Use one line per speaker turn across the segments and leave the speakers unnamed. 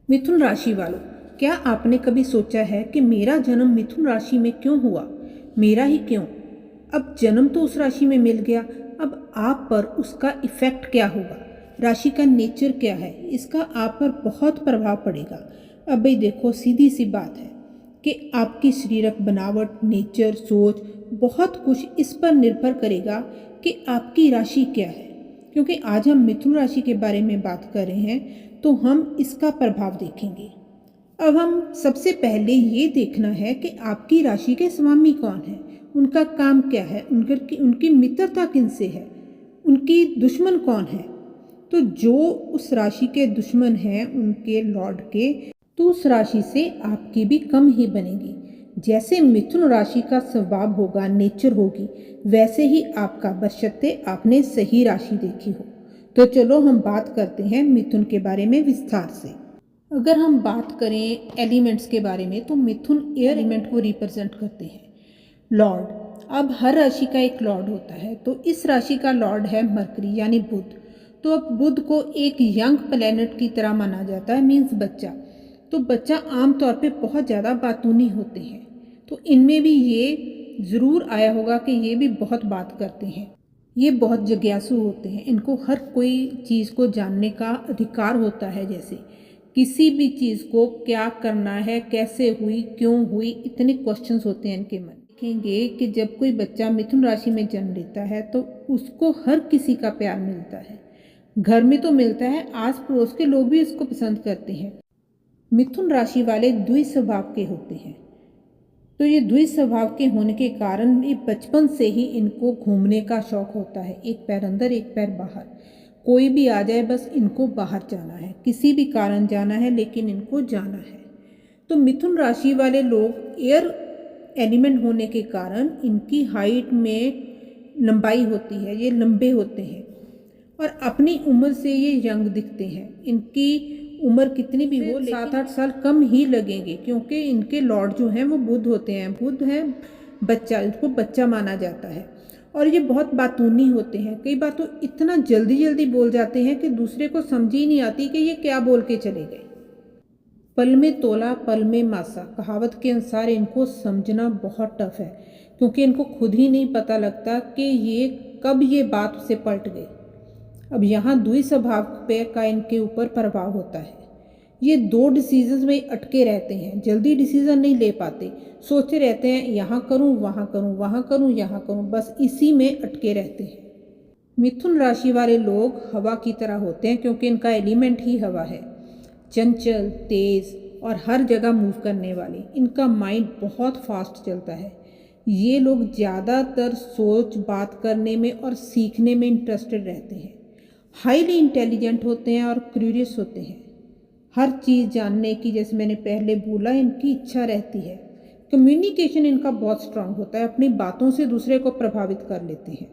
मिथुन राशि वालों, क्या आपने कभी सोचा है कि मेरा जन्म मिथुन राशि में क्यों हुआ? मेरा ही क्यों? अब जन्म तो उस राशि में मिल गया, अब आप पर उसका इफेक्ट क्या होगा? राशि का नेचर क्या है, इसका आप पर बहुत प्रभाव पड़ेगा। अब भाई देखो, सीधी सी बात है कि आपकी शरीरक बनावट, नेचर, सोच, बहुत कुछ इस पर निर्भर करेगा कि आपकी राशि क्या है। क्योंकि आज हम मिथुन राशि के बारे में बात कर रहे हैं, तो हम इसका प्रभाव देखेंगे। अब हम सबसे पहले ये देखना है कि आपकी राशि के स्वामी कौन है, उनका काम क्या है, उनकी मित्रता किनसे है, उनकी दुश्मन कौन है। तो जो उस राशि के दुश्मन हैं उनके लॉर्ड के, तो उस राशि से आपकी भी कम ही बनेगी। जैसे मिथुन राशि का स्वभाव होगा, नेचर होगी, वैसे ही आपका, बशर्ते आपने सही राशि देखी हो। तो चलो हम बात करते हैं मिथुन के बारे में विस्तार से। अगर हम बात करें एलिमेंट्स के बारे में, तो मिथुन एयर एलिमेंट को रिप्रेजेंट करते हैं। लॉर्ड, अब हर राशि का एक लॉर्ड होता है, तो इस राशि का लॉर्ड है मरकरी यानी बुध। तो अब बुध को एक यंग प्लेनेट की तरह माना जाता है, मीन्स बच्चा। तो बच्चा आमतौर पे बहुत ज़्यादा बातूनी होते हैं, तो इनमें भी ये ज़रूर आया होगा कि ये भी बहुत बात करते हैं। ये बहुत जिज्ञासु होते हैं, इनको हर कोई चीज़ को जानने का अधिकार होता है। जैसे किसी भी चीज़ को क्या करना है, कैसे हुई, क्यों हुई, इतने क्वेश्चंस होते हैं इनके मन। देखेंगे कि जब कोई बच्चा मिथुन राशि में जन्म लेता है तो उसको हर किसी का प्यार मिलता है, घर में तो मिलता है, आस पड़ोस के लोग भी उसको पसंद करते हैं। मिथुन राशि वाले द्वि स्वभाव के होते हैं, तो ये द्वि स्वभाव के होने के कारण ये बचपन से ही इनको घूमने का शौक होता है, एक पैर अंदर एक पैर बाहर। कोई भी आ जाए, बस इनको बाहर जाना है, किसी भी कारण जाना है, लेकिन इनको जाना है। तो मिथुन राशि वाले लोग एयर एलिमेंट होने के कारण इनकी हाइट में लंबाई होती है, ये लंबे होते हैं और अपनी उम्र से ये यंग दिखते हैं। इनकी उम्र कितनी भी हो, 7-8 साल कम ही लगेंगे, क्योंकि इनके लॉर्ड जो हैं वो बुध होते हैं। बुध है बच्चा, इसको बच्चा माना जाता है। और ये बहुत बातूनी होते हैं, कई बार तो इतना जल्दी जल्दी बोल जाते हैं कि दूसरे को समझ ही नहीं आती कि ये क्या बोल के चले गए। पल में तोला पल में मासा, कहावत के अनुसार इनको समझना बहुत टफ है, क्योंकि इनको खुद ही नहीं पता लगता कि ये कब ये बात से पलट गई। अब यहाँ द्वि स्वभाव पे का इनके ऊपर प्रभाव होता है। ये दो डिसीजन में अटके रहते हैं, जल्दी डिसीजन नहीं ले पाते, सोचते रहते हैं यहाँ करूँ वहाँ करूँ, वहाँ करूँ यहाँ करूँ, बस इसी में अटके रहते हैं। मिथुन राशि वाले लोग हवा की तरह होते हैं, क्योंकि इनका एलिमेंट ही हवा है। चंचल, तेज और हर जगह मूव करने वाले, इनका माइंड बहुत फास्ट चलता है। ये लोग ज़्यादातर सोच बात करने में और सीखने में इंटरेस्टेड रहते हैं। हाईली इंटेलिजेंट होते हैं और क्यूरियस होते हैं। हर चीज़ जानने की, जैसे मैंने पहले बोला, इनकी इच्छा रहती है। कम्युनिकेशन इनका बहुत स्ट्रांग होता है, अपनी बातों से दूसरे को प्रभावित कर लेते हैं।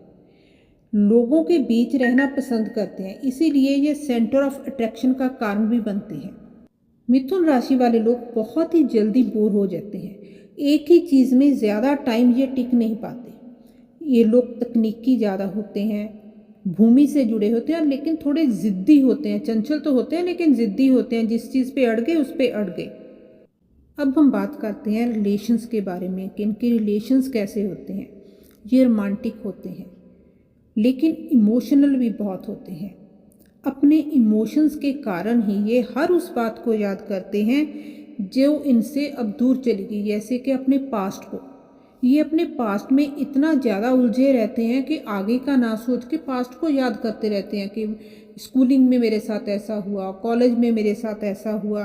लोगों के बीच रहना पसंद करते हैं, इसीलिए ये सेंटर ऑफ अट्रैक्शन का कारण भी बनते हैं। मिथुन राशि वाले लोग बहुत ही जल्दी बोर हो जाते हैं, एक ही चीज़ में ज़्यादा टाइम ये टिक नहीं पाते। ये लोग तकनीकी ज़्यादा होते हैं, भूमि से जुड़े होते हैं, लेकिन थोड़े ज़िद्दी होते हैं। चंचल तो होते हैं लेकिन ज़िद्दी होते हैं, जिस चीज़ पे अड़ गए उस पे अड़ गए। अब हम बात करते हैं रिलेशंस के बारे में कि इनके रिलेशंस कैसे होते हैं। ये रोमांटिक होते हैं, लेकिन इमोशनल भी बहुत होते हैं। अपने इमोशंस के कारण ही ये हर उस बात को याद करते हैं जो इनसे अब दूर चली गई, जैसे कि अपने पास्ट को। ये अपने पास्ट में इतना ज़्यादा उलझे रहते हैं कि आगे का ना सोच के पास्ट को याद करते रहते हैं कि स्कूलिंग में मेरे साथ ऐसा हुआ, कॉलेज में मेरे साथ ऐसा हुआ।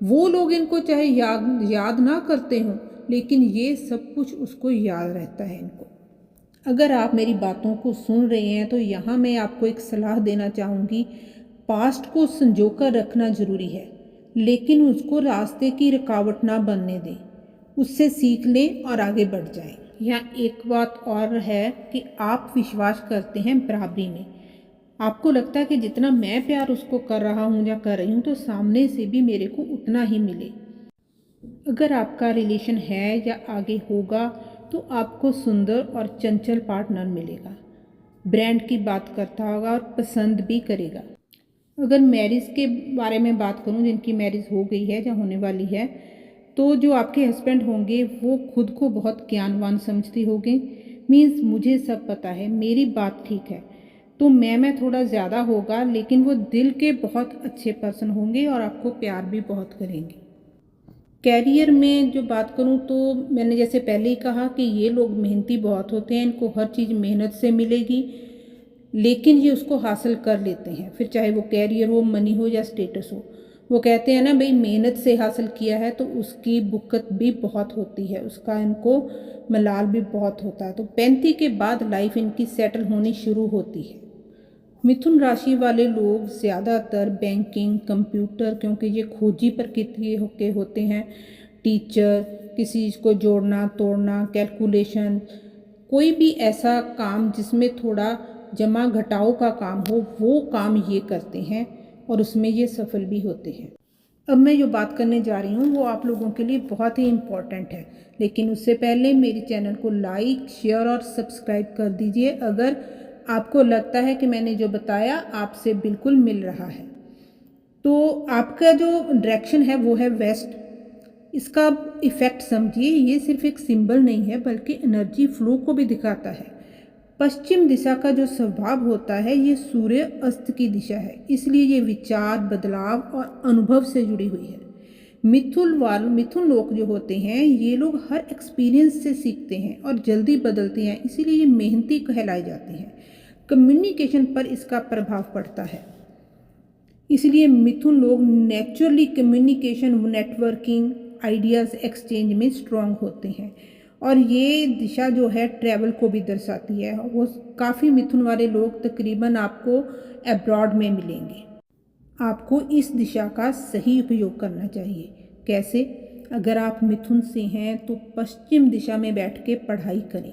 वो लोग इनको चाहे याद ना करते हों, लेकिन ये सब कुछ उसको याद रहता है इनको। अगर आप मेरी बातों को सुन रहे हैं तो यहाँ मैं आपको एक सलाह देना चाहूँगी। पास्ट को संजोकर रखना ज़रूरी है, लेकिन उसको रास्ते की रुकावट ना बनने दें। उससे सीख लें और आगे बढ़ जाएं। यहाँ एक बात और है कि आप विश्वास करते हैं बराबरी में। आपको लगता है कि जितना मैं प्यार उसको कर रहा हूँ या कर रही हूँ, तो सामने से भी मेरे को उतना ही मिले। अगर आपका रिलेशन है या आगे होगा, तो आपको सुंदर और चंचल पार्टनर मिलेगा। ब्रांड की बात करता होगा और पसंद भी करेगा। अगर मैरिज के बारे में बात करूं, जिनकी मैरिज हो गई है या होने वाली है, तो जो आपके हस्बैंड होंगे वो खुद को बहुत ज्ञानवान समझती होंगे। मीन्स मुझे सब पता है, मेरी बात ठीक है, तो मैं थोड़ा ज़्यादा होगा, लेकिन वो दिल के बहुत अच्छे पर्सन होंगे और आपको प्यार भी बहुत करेंगे। कैरियर में जो बात करूं तो मैंने जैसे पहले ही कहा कि ये लोग मेहनती बहुत होते हैं, इनको हर चीज़ मेहनत से मिलेगी, लेकिन ये उसको हासिल कर लेते हैं, फिर चाहे वो कैरियर हो, मनी हो या स्टेटस हो। वो कहते हैं ना भाई, मेहनत से हासिल किया है तो उसकी बुक्कत भी बहुत होती है, उसका इनको मलाल भी बहुत होता है। तो 35 के बाद लाइफ इनकी सेटल होनी शुरू होती है। मिथुन राशि वाले लोग ज़्यादातर बैंकिंग, कंप्यूटर, क्योंकि ये खोजी प्रकृति के होते हैं, टीचर, किसी चीज़ को जोड़ना तोड़ना, कैलकुलेशन, कोई भी ऐसा काम जिसमें थोड़ा जमा घटाओ का काम हो, वो काम ये करते हैं और उसमें ये सफल भी होते हैं। अब मैं जो बात करने जा रही हूँ वो आप लोगों के लिए बहुत ही इम्पॉर्टेंट है, लेकिन उससे पहले मेरे चैनल को लाइक, शेयर और सब्सक्राइब कर दीजिए अगर आपको लगता है कि मैंने जो बताया आपसे बिल्कुल मिल रहा है। तो आपका जो डायरेक्शन है वो है वेस्ट। इसका इफ़ेक्ट समझिए, ये सिर्फ एक सिंबल नहीं है बल्कि एनर्जी फ्लो को भी दिखाता है। पश्चिम दिशा का जो स्वभाव होता है ये सूर्य अस्त की दिशा है, इसलिए ये विचार, बदलाव और अनुभव से जुड़ी हुई है। मिथुन लोग जो होते हैं ये लोग हर एक्सपीरियंस से सीखते हैं और जल्दी बदलते हैं, इसीलिए ये मेहनती कहलाए जाते हैं। कम्युनिकेशन पर इसका प्रभाव पड़ता है, इसलिए मिथुन लोग naturally communication, networking, ideas exchange में स्ट्रांग होते हैं। और ये दिशा जो है ट्रैवल को भी दर्शाती है। वो काफ़ी मिथुन वाले लोग तकरीबन आपको अब्रॉड में मिलेंगे। आपको इस दिशा का सही उपयोग करना चाहिए। कैसे? अगर आप मिथुन से हैं तो पश्चिम दिशा में बैठ के पढ़ाई करें।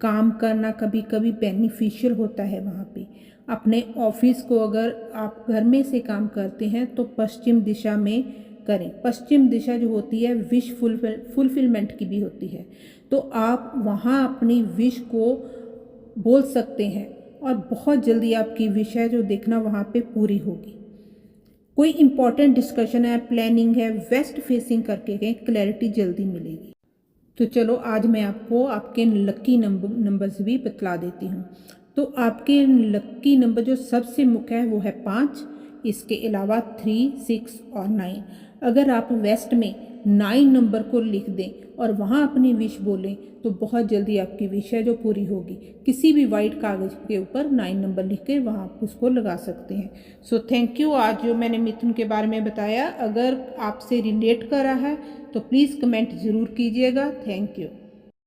काम करना कभी कभी बेनिफिशियल होता है वहाँ पे। अपने ऑफिस को अगर आप घर में से काम करते हैं तो पश्चिम दिशा में करें। पश्चिम दिशा जो होती है विश फुलफिलमेंट की भी होती है, तो आप वहाँ अपनी विश को बोल सकते हैं और बहुत जल्दी आपकी विश है जो देखना वहाँ पे पूरी होगी। कोई इंपॉर्टेंट डिस्कशन है, प्लानिंग है, वेस्ट फेसिंग करके गए, क्लैरिटी जल्दी मिलेगी। तो चलो आज मैं आपको आपके लक्की नंबर्स भी बतला देती हूँ। तो आपके लक्की नंबर जो सबसे मुख्य है वो है 5, इसके अलावा 3, 6 और 9। अगर आप वेस्ट में 9 नंबर को लिख दें और वहाँ अपनी विश बोलें तो बहुत जल्दी आपकी विश है जो पूरी होगी। किसी भी वाइट कागज़ के ऊपर 9 नंबर लिख के वहाँ आप उसको लगा सकते हैं। So thank you. आज जो मैंने मिथुन के बारे में बताया, अगर आपसे रिलेट कर रहा है तो प्लीज़ कमेंट ज़रूर कीजिएगा। Thank you.